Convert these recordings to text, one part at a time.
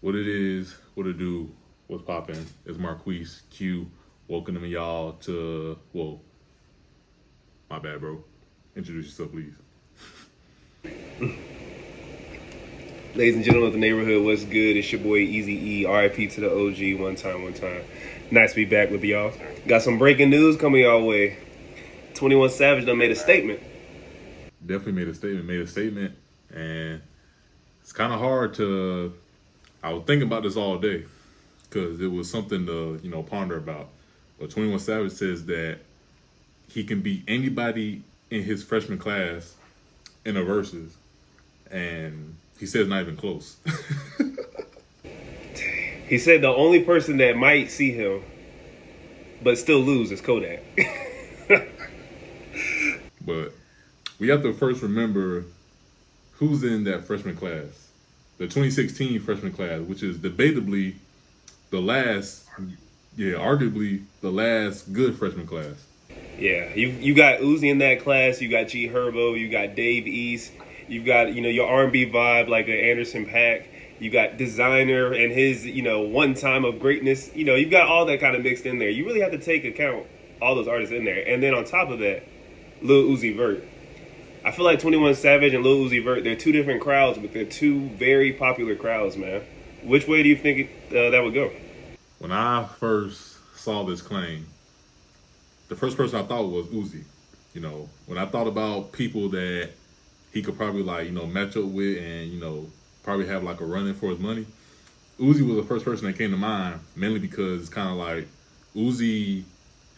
What it is, what it do, what's poppin'? It's Marquise Q. Welcoming y'all to, well, my bad, bro. Introduce yourself, please. Ladies and gentlemen of the neighborhood, what's good? It's your boy Easy E, RIP to the OG, one time. Nice to be back with y'all. Got some breaking news coming y'all way. 21 Savage done made a statement. Definitely made a statement, and it's kind of hard to, I was thinking about this all day, because it was something to, ponder about. But 21 Savage says that he can beat anybody in his freshman class in a versus, and he says not even close. He said the only person that might see him but still lose is Kodak. But we have to first remember who's in that freshman class. The 2016 freshman class, which is debatably the last, arguably the last good freshman class. Yeah, you got Uzi in that class, you got G Herbo, you got Dave East, you've got, your R&B vibe like an Anderson .Paak, you got Designer and his, one time of greatness. You've got all that kind of mixed in there. You really have to take account all those artists in there. And then on top of that, Lil Uzi Vert. I feel like 21 Savage and Lil Uzi Vert, they're two different crowds, but they're two very popular crowds, man. Which way do you think that would go? When I first saw this claim, the first person I thought was Uzi. When I thought about people that he could probably match up with and, probably have like a run-in for his money, Uzi was the first person that came to mind, mainly because it's kind of like Uzi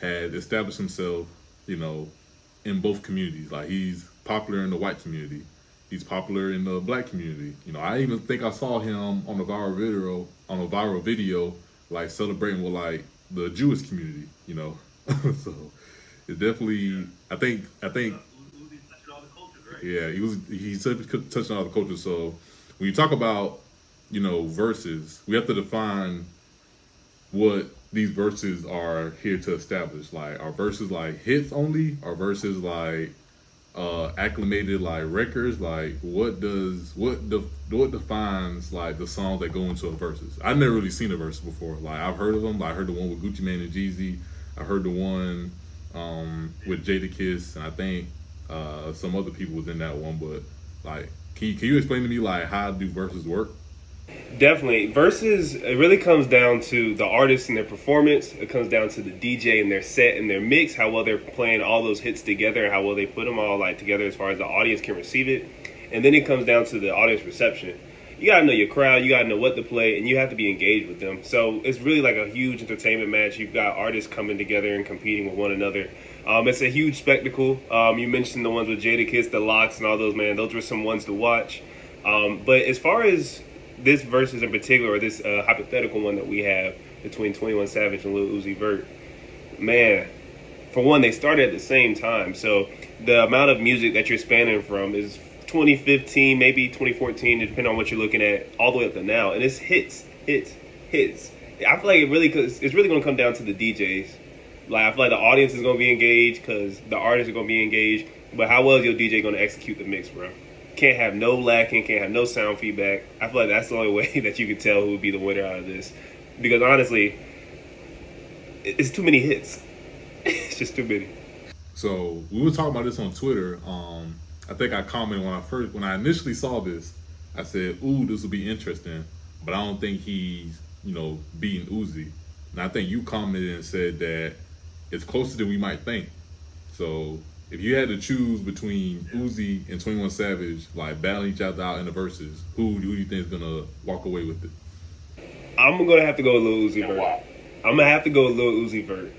had established himself, in both communities. Like, he's popular in the white community. He's popular in the black community. I even think I saw him on a viral video, like celebrating with like the Jewish community, So it's definitely, I think yeah, he touched on all the cultures. So when you talk about, verses, we have to define what these verses are here to establish. Like, are verses like hits only? Are verses like acclimated like records? Like, what defines like the songs that go into a verses? I've never really seen a verse before. Like, I've heard of them. Like, I heard the one with Gucci Mane and Jeezy. I heard the one with Jadakiss, and I think some other people was in that one. But like, can you explain to me like how do verses work? Definitely. Versus, it really comes down to the artist and their performance. It comes down to the DJ and their set and their mix, how well they're playing all those hits together, how well they put them all like together as far as the audience can receive it. And then it comes down to the audience reception. You got to know your crowd, you got to know what to play, and you have to be engaged with them. So it's really like a huge entertainment match. You've got artists coming together and competing with one another. It's a huge spectacle. You mentioned the ones with Jadakiss, the Locks, and all those, man. Those were some ones to watch. But as far as this versus in particular, or this hypothetical one that we have between 21 Savage and Lil Uzi Vert, man, for one, they started at the same time. So the amount of music that you're spanning from is 2015, maybe 2014, depending on what you're looking at, all the way up to now. And it's hits. I feel like it's really going to come down to the DJs. Like, I feel like the audience is going to be engaged because the artists are going to be engaged. But how well is your DJ going to execute the mix, bro? Can't have no lacking, can't have no sound feedback. I feel like that's the only way that you can tell who would be the winner out of this. Because honestly, it's too many hits. It's just too many. So we were talking about this on Twitter. I think I commented when I initially saw this, I said, "Ooh, this will be interesting," but I don't think he's beating Uzi. And I think you commented and said that it's closer than we might think. So if you had to choose between Uzi and 21 Savage, like battling each other out in the verses, who do you think is gonna walk away with it? I'm gonna have to go with Lil Uzi Vert. I'm gonna have to go with Lil Uzi Vert.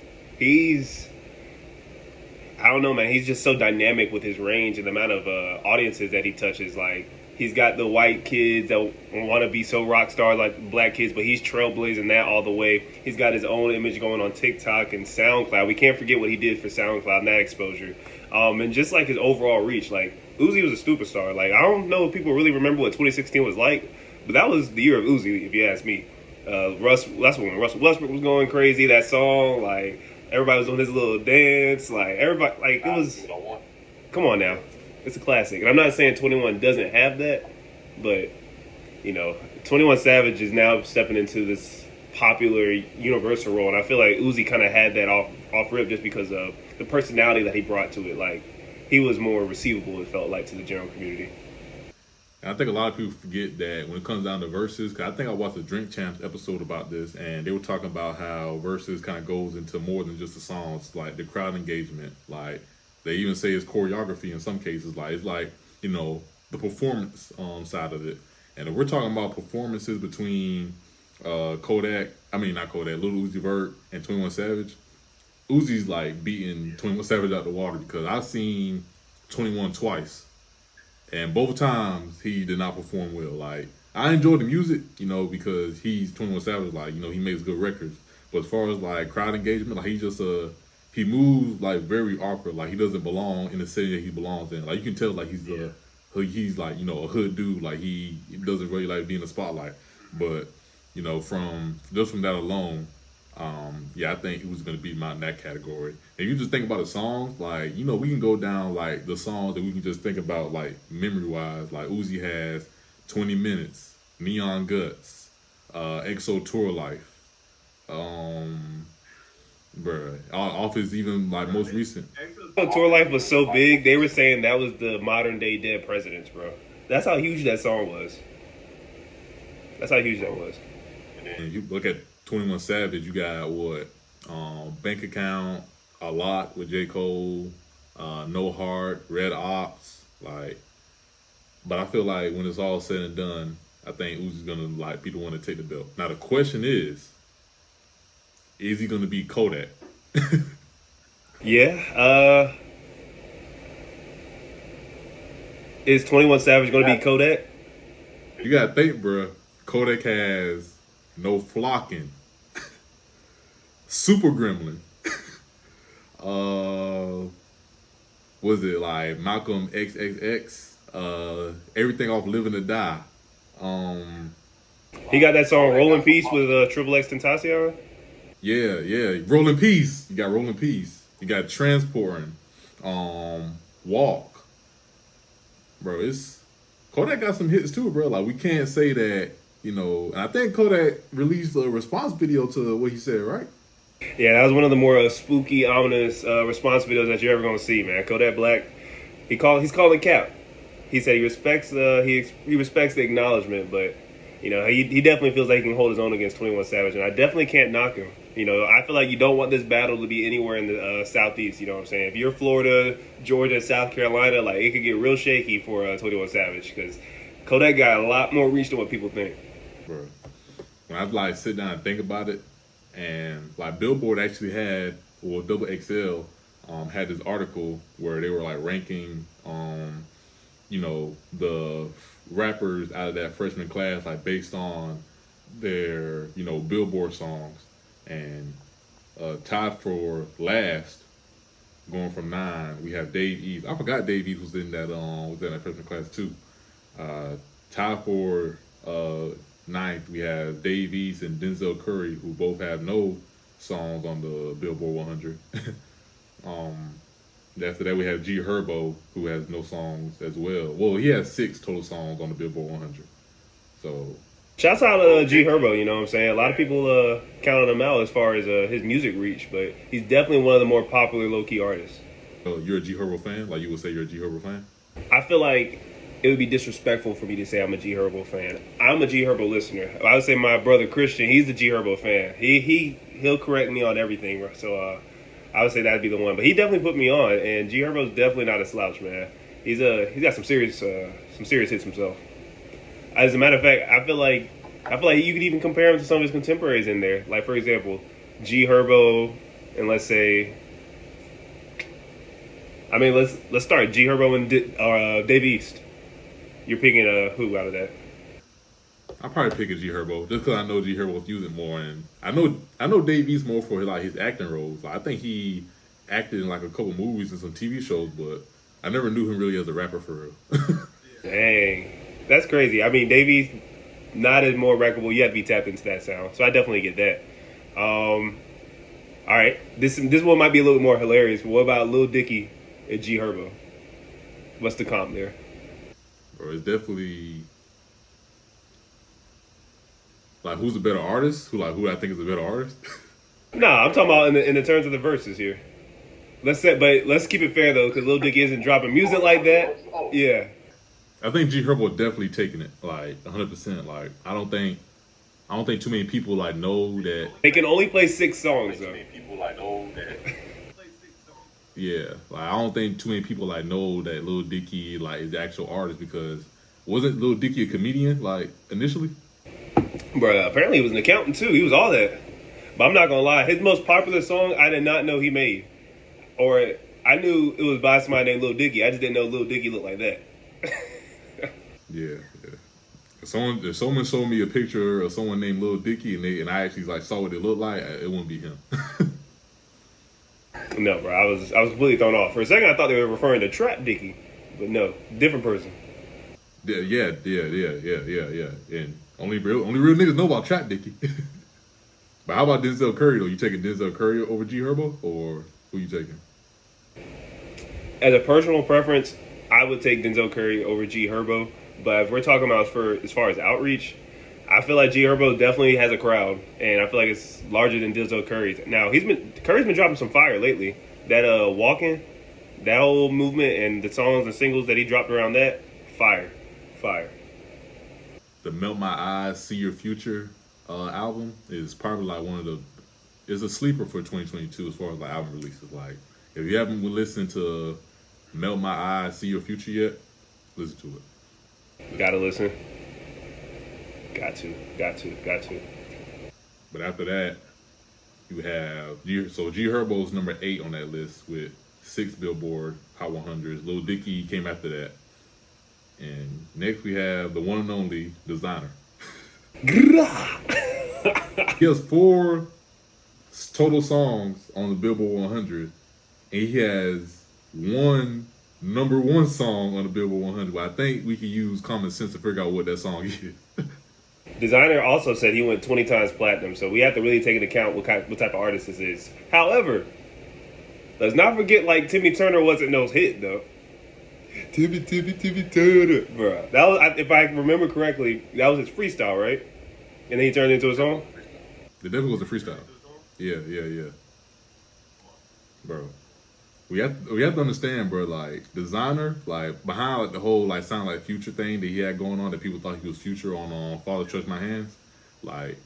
I don't know, man. He's just so dynamic with his range and the amount of audiences that he touches. Like, he's got the white kids that want to be so rock star like black kids, but he's trailblazing that all the way. He's got his own image going on TikTok and SoundCloud. We can't forget what he did for SoundCloud and that exposure. And just like his overall reach, like, Uzi was a superstar. Like, I don't know if people really remember what 2016 was like, but that was the year of Uzi, if you ask me. That's when Russell Westbrook was going crazy. That song, like, everybody was doing his little dance. Like, everybody, like, it was. Come on now, it's a classic. And I'm not saying 21 doesn't have that, but 21 Savage is now stepping into this popular universal role, and I feel like Uzi kind of had that off rip just because of the personality that he brought to it. Like, he was more receivable, it felt like, to the general community. And I think a lot of people forget that when it comes down to verses, because I think I watched a Drink Champs episode about this, and they were talking about how verses kind of goes into more than just the songs, like the crowd engagement. Like, they even say it's choreography in some cases. Like, it's like, you know, the performance side of it. And if we're talking about performances between not Kodak, Lil Uzi Vert and 21 Savage, Uzi's like beating 21 Savage out the water because I've seen 21 twice. And both times he did not perform well. Like, I enjoy the music, you know, because he's 21 Savage, like, you know, he makes good records. But as far as like crowd engagement, like he moves like very awkward. Like, he doesn't belong in the city that he belongs in. Like, you can tell like he's like, you know, a hood dude. Like, he doesn't really like being in the spotlight. But, you know, from that alone, I think he was going to be in that category. And you just think about the songs, like, you know, we can go down like the songs that we can just think about like memory wise. Like, Uzi has 20 Minutes, Neon Guts, EXO Tour Life, off his even like most recent. Tour Life was so big, they were saying that was the modern day Dead Presidents, bro. That's how huge that song was. That's how huge that was. And you look at 21 Savage, you got what? Bank Account, A Lot with J. Cole, No Heart, Red Ops, like. But I feel like when it's all said and done, I think Uzi's gonna like people want to take the belt. Now the question is he gonna be Kodak? Yeah. Is 21 Savage gonna be Kodak? You gotta think, bro. Kodak has No Flocking, Super Gremlin. Was it like Malcolm XXX? Everything off Living to Die. He got that song Rolling Peace with Triple X Tentacion. Yeah. Rolling Peace. You got Rolling Peace. You got Transporting. Walk. Bro, Kodak got some hits too, bro. Like, we can't say that, you know. And I think Kodak released a response video to what he said, right? Yeah, that was one of the more spooky, ominous response videos that you're ever gonna see, man. Kodak Black, he's calling cap. He said he respects he respects the acknowledgement, but you know he definitely feels like he can hold his own against 21 Savage, and I definitely can't knock him. You know, I feel like you don't want this battle to be anywhere in the Southeast. You know what I'm saying? If you're Florida, Georgia, South Carolina, like, it could get real shaky for 21 Savage because Kodak got a lot more reach than what people think. Bro, when I like sit down and think about it, and like Billboard actually had, or Double XL had this article where they were like ranking you know, the rappers out of that freshman class, like based on their, you know, Billboard songs. And tied for last, going from 9, we have Dave East. I forgot Dave East was in that freshman class too. Tied for 9th, we have Dave East and Denzel Curry, who both have no songs on the Billboard 100. After that, we have G Herbo, who has no songs as well. Well, he has 6 total songs on the Billboard 100. So, shouts out to G Herbo, you know what I'm saying? A lot of people counted him out as far as his music reach, but he's definitely one of the more popular low-key artists. You're a G Herbo fan? Like, you would say you're a G Herbo fan? I feel like it would be disrespectful for me to say I'm a G Herbo fan. I'm a G Herbo listener. I would say my brother Christian, he's a G Herbo fan. He'll correct me on everything, so I would say that'd be the one. But he definitely put me on, and G Herbo's definitely not a slouch, man. He's got some serious hits himself. As a matter of fact, I feel like you could even compare him to some of his contemporaries in there. Like, for example, G Herbo, and let's say, let's start G Herbo and Dave East. You're picking who out of that? I'll probably pick a G Herbo just because I know G Herbo's using more, and I know Dave East more for like his acting roles. Like, I think he acted in like a couple movies and some TV shows, but I never knew him really as a rapper for real. Dang, that's crazy. I mean, Dave East, not as more rappable. You have to be tapped into that sound, so I definitely get that. All right, this one might be a little more hilarious. But what about Lil Dicky and G Herbo? What's the comp there? Bro, it's definitely. Like, who's a better artist? Who I think is a better artist? Nah, I'm talking about in the terms of the verses here. Let's keep it fair though, because Lil Dicky isn't dropping music like that. Yeah, I think G Herbo definitely taking it, like 100%. Like, I don't think too many people like know that. they can only play 6 songs though. Yeah, like I don't think too many people like know that Lil Dicky like is the actual artist, because wasn't Lil Dicky a comedian like initially? Bruh, apparently he was an accountant too. He was all that. But I'm not gonna lie, his most popular song I did not know he made. Or I knew it was by somebody named Lil Dicky. I just didn't know Lil Dicky looked like that. Yeah, yeah. If someone showed me a picture of someone named Lil Dicky and I actually like saw what it looked like, it wouldn't be him. No, bro, I was completely thrown off. For a second I thought they were referring to Trap Dicky. But no, different person. Yeah. And only real niggas know about Trap Dicky. But how about Denzel Curry though? You taking Denzel Curry over G Herbo, or who you taking? As a personal preference, I would take Denzel Curry over G Herbo. But if we're talking about as far as outreach, I feel like G Herbo definitely has a crowd, and I feel like it's larger than Denzel Curry's. Now Curry's been dropping some fire lately. That Walking, that whole movement, and the songs and singles that he dropped around that, fire. The Melt My Eyes, See Your Future album is probably like is a sleeper for 2022 as far as like album releases. Like, if you haven't listened to Melt My Eyes, See Your Future yet, listen to it. Gotta listen. Got to. But after that, you have G Herbo's number 8 on that list with 6 Billboard Hot 100s. Lil Dicky came after that. And next we have the one and only Designer. He has 4 total songs on the Billboard 100, and he has 1 number 1 song on the Billboard 100. But I think we can use common sense to figure out what that song is. Designer also said he went 20 times platinum, so we have to really take into account what type of artist this is. However, let's not forget like Timmy Turner wasn't no hit though. Timmy Turner, bro. That was, if I remember correctly, that was his freestyle, right? And then he turned it into a song. It definitely was a freestyle. Yeah. Bro, we have to understand, bro. Like Designer, like behind like the whole like sound like Future thing that he had going on, that people thought he was Future on Father Trust My Hands. Like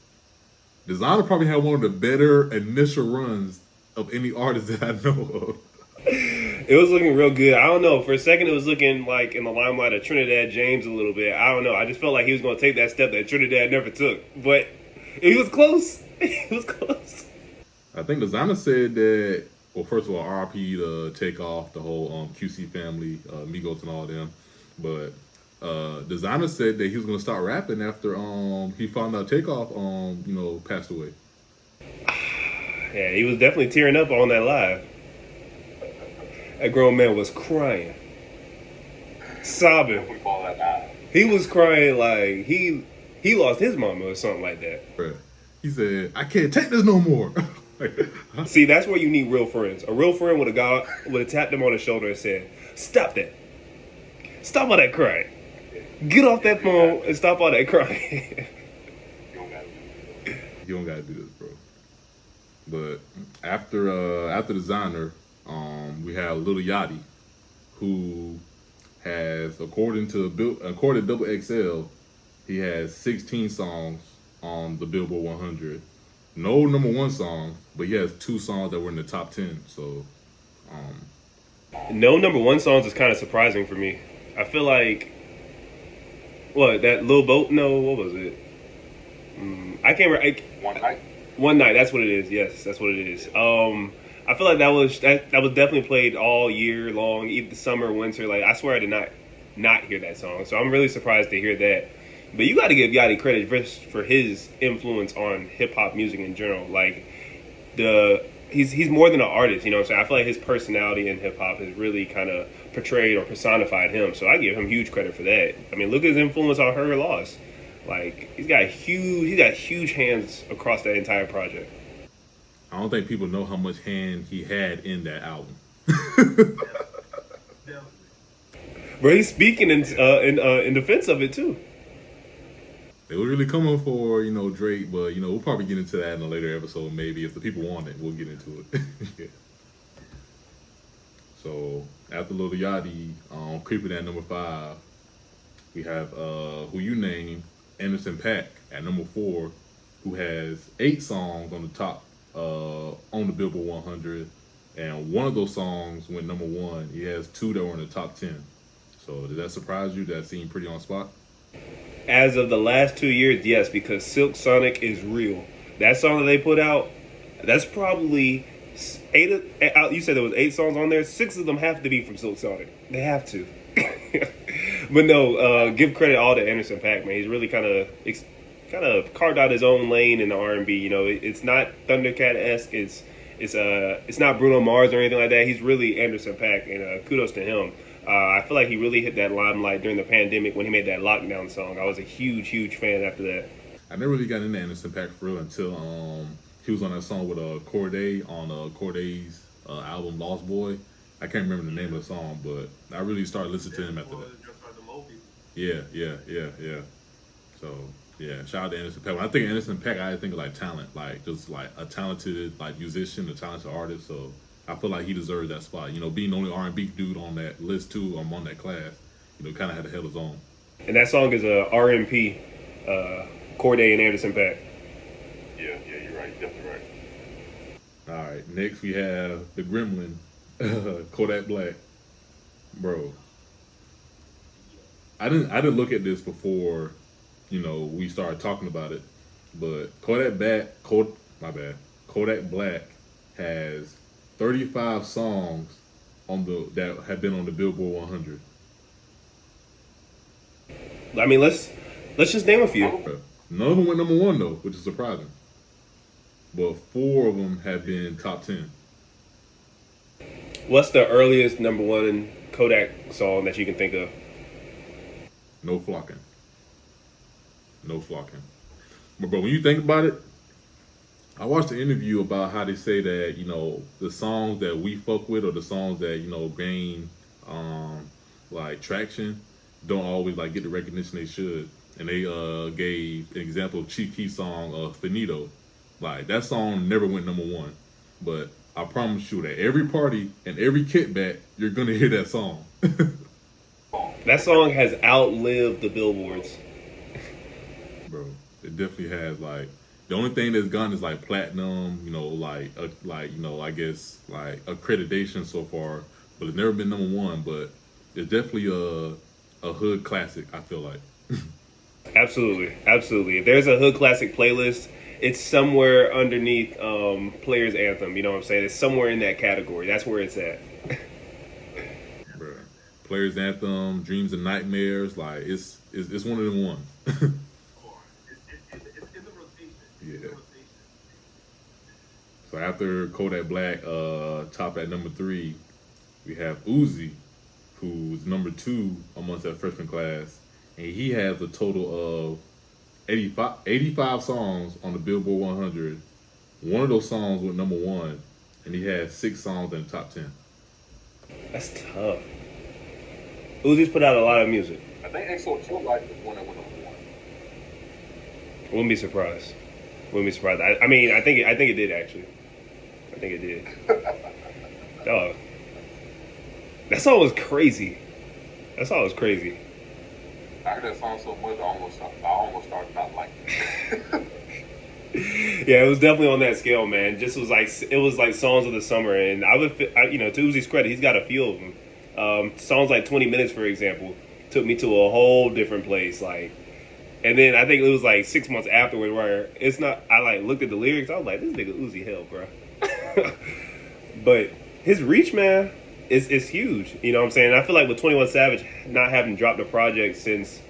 Designer probably had one of the better initial runs of any artist that I know of. It was looking real good. I don't know. For a second, it was looking like in the limelight of Trinidad James a little bit. I don't know. I just felt like he was going to take that step that Trinidad never took. But he was close. He was close. I think Designer said that, well, first of all, RIP to Takeoff, the whole QC family, Migos and all them. But Designer said that he was going to start rapping after he found out Takeoff, passed away. Yeah, he was definitely tearing up on that live. That grown man was crying, sobbing. He was crying like he lost his mama or something like that. Bruh. He said, "I can't take this no more." See, that's where you need real friends. A real friend would have tapped him on the shoulder and said, "Stop that! Stop all that crying! Get off that phone and stop all that crying." You don't gotta do this, bro. But after Designer, we have Lil Yachty, who has, according to Double XL, he has 16 songs on the Billboard 100. No number 1 song, but he has 2 songs that were in the top 10. So, no number 1 songs is kind of surprising for me. I feel like that Lil Boat. No, what was it? I can't remember. One night. That's what it is. Yes, that's what it is. I feel like that was definitely played all year long, either summer, winter. Like I swear I did not hear that song, so I'm really surprised to hear that. But you got to give Yachty credit for his influence on hip hop music in general. Like he's more than an artist, you know what I'm saying? I feel like his personality in hip hop has really kind of portrayed or personified him. So I give him huge credit for that. I mean, look at his influence on Her Loss. Like he's got huge hands across that entire project. I don't think people know how much hand he had in that album. But he's speaking in defense of it too. They were really coming for, Drake, but we'll probably get into that in a later episode. Maybe if the people want it, we'll get into it. Yeah. So after Lil Yachty, creeping at number 5, we have who you name, Anderson .Paak at number 4, who has 8 songs on the top on the Billboard 100, and one of those songs went number 1. He has 2 that were in the top 10. So did that surprise you? That seemed pretty on spot. As of the last 2 years, yes, because Silk Sonic is real. That song that they put out, that's probably 8. You said there was 8 songs on there. 6 of them have to be from Silk Sonic. They have to. But no, give credit all to Anderson .Paak, man. He's really kind of carved out his own lane in the R&B. It's not Thundercat-esque. It's not Bruno Mars or anything like that. He's really Anderson .Paak, and kudos to him. I feel like he really hit that limelight during the pandemic when he made that Lockdown song. I was a huge fan after that. I never really got into Anderson .Paak for real until he was on that song with Corday on Corday's album Lost Boy. I can't remember the name of the song, but I really started listening to him after that. Yeah. So yeah, shout out to Anderson .Paak. When I think of Anderson .Paak, I think of like talent, like just like a talented like musician, a talented artist. So I feel like he deserved that spot. Being the only R&B dude on that list too, on that class, kind of had to held his own. And that song is a R&P, Corday and Anderson .Paak. Yeah, you're right, definitely right. All right, next we have the Gremlin, Kodak Black, bro. I didn't look at this before, we started talking about it, but Kodak Black has 35 songs that have been on the Billboard 100. I mean, let's just name a few. None of them went number 1 though, which is surprising. But 4 of them have been top 10. What's the earliest number 1 Kodak song that you can think of? No flocking. But bro, when you think about it, I watched an interview about how they say that, the songs that we fuck with or the songs that, gain like traction don't always like get the recognition they should. And they gave an example of Chief Keef's song Finito. Like that song never went number 1. But I promise you that every party and every kickback, you're gonna hear that song. That song has outlived the billboards. Bro, it definitely has. Like the only thing that's gone is like platinum, I guess like accreditation so far, but it's never been number 1. But it's definitely a hood classic, I feel like. Absolutely. If there's a hood classic playlist, it's somewhere underneath Player's Anthem. You know what I'm saying? It's somewhere in that category. That's where it's at. Bro, Player's Anthem, Dreams and Nightmares, like it's one of them ones. It's in the rotation. Yeah. So after Kodak Black, top at number 3, we have Uzi, who's number 2 amongst that freshman class, and he has a total of 85 songs on the Billboard 100. One of those songs went number 1, and he has 6 songs in the top 10. That's tough. Uzi's put out a lot of music. I think XO Chill Life is one that went number 1. Wouldn't be surprised. I mean, I think it did actually. I think it did. Dog. That song was crazy. I heard that song so much, I almost started not liking it. Yeah, it was definitely on that scale, man. It was like songs of the summer, and to Uzi's credit, he's got a few of them. Songs like 20 Minutes, for example, took me to a whole different place. Like, and then I think it was like 6 months afterward where it's not. I like looked at the lyrics. I was like, this nigga Uzi hell, bro. But his reach, man, is huge. You know what I'm saying? I feel like with 21 Savage not having dropped a project since.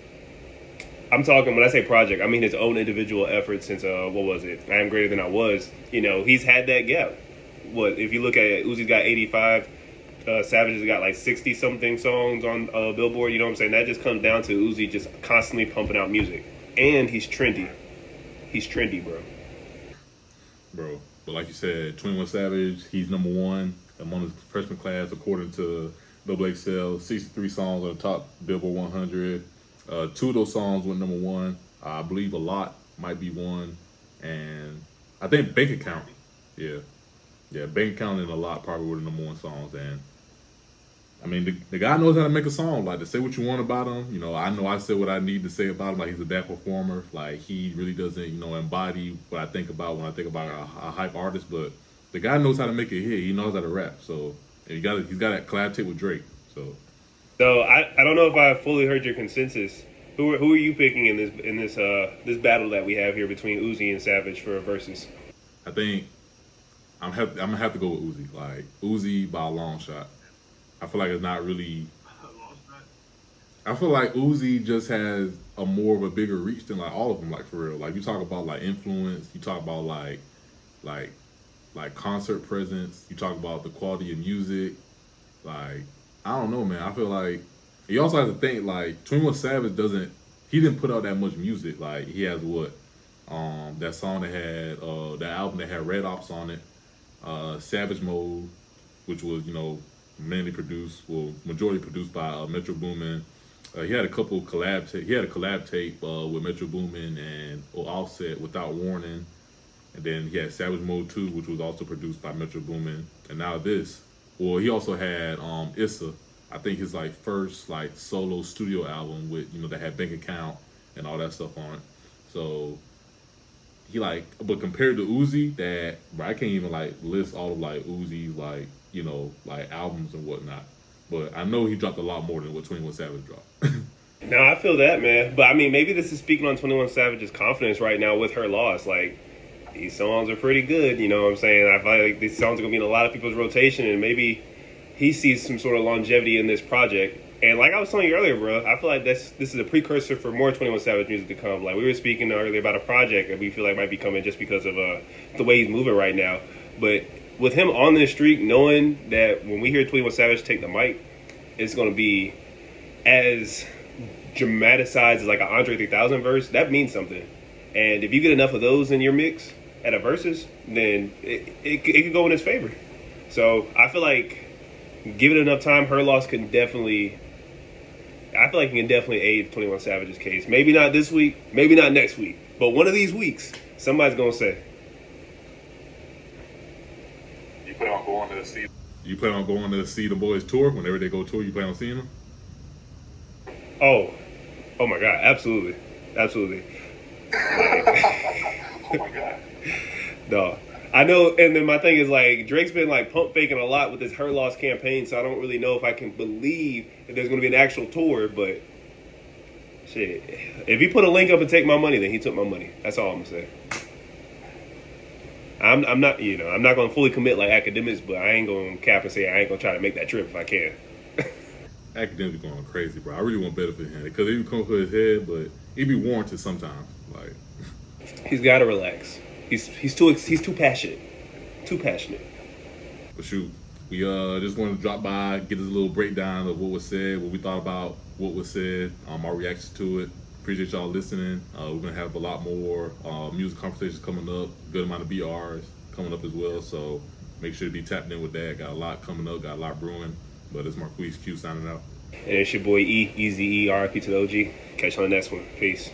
I'm talking, when I say project, I mean his own individual effort since, what was it? I Am Greater Than I Was. He's had that gap. If you look at it, Uzi's got 85, Savage has got like 60-something songs on Billboard, you know what I'm saying? That just comes down to Uzi just constantly pumping out music. And he's trendy. He's trendy, bro. Bro, but like you said, 21 Savage, he's number 1 among his freshman class according to XXL. 63 songs on the top Billboard 100. 2 of those songs went number 1. I believe A Lot might be one, and I think Bank Account. Yeah, yeah, Bank Account and A Lot probably were the number one songs. And I mean, the guy knows how to make a song. Like, to say what you want about him. You know I said what I need to say about him. Like, he's a bad performer. Like, he really doesn't, embody what I think about when I think about a hype artist. But the guy knows how to make a hit. He knows how to rap. So he's got that collab tape with Drake. So I don't know if I fully heard your consensus. Who are you picking in this battle that we have here between Uzi and Savage for a versus? I think I'm gonna have to go with Uzi. Like, Uzi by a long shot. I feel like it's not really. I feel like Uzi just has a more of a bigger reach than like all of them. Like, for real. Like, you talk about like influence. You talk about like concert presence. You talk about the quality of music. Like, I don't know, man. I feel like you also have to think like 21 Savage he didn't put out that much music. Like, he has what? That song that had that album that had Red Ops on it, Savage Mode, which was, majority produced by Metro Boomin. He had a couple he had a collab tape with Metro Boomin and Offset, Without Warning. And then he had Savage Mode 2, which was also produced by Metro Boomin. And now this. Well, he also had Issa. I think his like first like solo studio album with, that had Bank Account and all that stuff on it. So but compared to Uzi, I can't even like list all of like Uzi's like, like albums and whatnot. But I know he dropped a lot more than what 21 Savage dropped. No, I feel that, man. But I mean, maybe this is speaking on 21 Savage's confidence right now with her loss. Like, these songs are pretty good, you know what I'm saying? I feel like these songs are going to be in a lot of people's rotation, and maybe he sees some sort of longevity in this project. And like I was telling you earlier, bro, I feel like this is a precursor for more 21 Savage music to come. Like, we were speaking earlier about a project that we feel like might be coming just because of the way he's moving right now. But with him on this streak, knowing that when we hear 21 Savage take the mic, it's going to be as dramatized as like an Andre 3000 verse. That means something. And if you get enough of those in your mix at a versus, then it could go in his favor. So I feel like, give it enough time, her loss can definitely aid 21 Savage's case. Maybe not this week, maybe not next week, but one of these weeks, somebody's gonna say. You plan on going to see? You plan on going to see the boys tour whenever they go tour? You plan on seeing them? Oh my God, absolutely. Oh my God. No. I know, and then my thing is, like, Drake's been, like, pump faking a lot with his Her Loss campaign, so I don't really know if I can believe that there's going to be an actual tour, but shit. If he put a link up and take my money, then he took my money. That's all I'm going to say. I'm not, I'm not going to fully commit like academics, but I ain't going to cap and say I ain't going to try to make that trip if I can. Academics going crazy, bro. I really want better for him because it even come for his head, but it be warranted sometimes. Like, he's got to relax. He's too passionate. Too passionate. But shoot, we just wanted to drop by, get us a little breakdown of what was said, what we thought about what was said, our reactions to it. Appreciate y'all listening. We're gonna have a lot more music conversations coming up. Good amount of BRs coming up as well. So make sure to be tapped in with that. Got a lot coming up. Got a lot brewing. But it's Marquise Q signing out. And it's your boy E, Easy E, RIP to the OG. Catch you on the next one. Peace.